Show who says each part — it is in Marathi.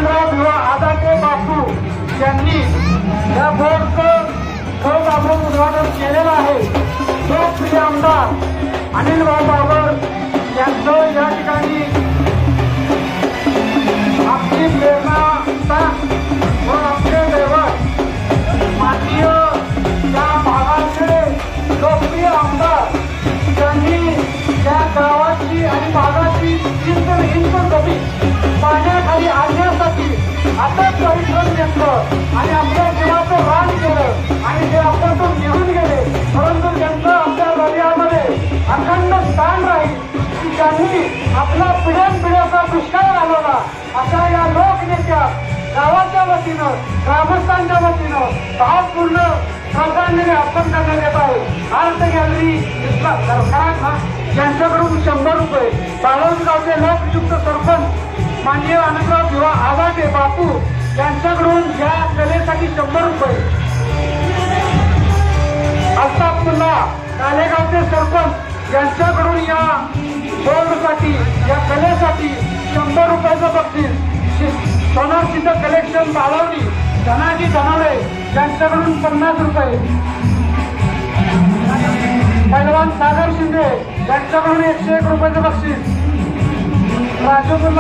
Speaker 1: आनंदराव भिवा आदाटे बापू यांनी या बोर्डचं आपण उद्घाटन केलेलं आहे. लोकप्रिय आमदार अनिल भाऊ बाबर यांचं या ठिकाणी आपली प्रेरणा व आपले दैवत माननीय या भागाचे लोकप्रिय आमदार यांनी त्या गावाची आणि भागाची इंच कमी पाण्याखाली आणण्यासाठी अथक परिश्रम घेतलं आणि आपल्या जीवाचं रान केलं आणि ते आपल्यातून निघून गेले. परंतु त्यांचं आपल्या हृदयामध्ये अखंड स्थान राहील की त्यांनी आपला पिढ्यानपिढ्याचा दुष्काळ घालवला. अशा या लोकनेत्या गावाच्या वतीनं ग्रामस्थांच्या वतीनं भावपूर्ण श्रद्धांजली अर्पण करण्यात येत आहे. आर्ट गॅलरी यांच्याकडून 100 रुपये, बाळवडी गावचे लोकयुक्त सरपंच माननीय आनंदराव भिवा आदाटे बापू यांच्याकडून या कलेसाठी 100 रुपये, अल्ताफुल्ला कालेगावचे सरपंच यांच्याकडून या बोर्डसाठी या कलेसाठी 100 रुपयाचं बक्षीस, सोनार सिद्ध कलेक्शन बाळवडी धनाजी धनावळे यांच्याकडून 50 रुपये, पैलवान सागर शिंदे यांच्याकडून 101 रुपयाचं बक्षीस, राजू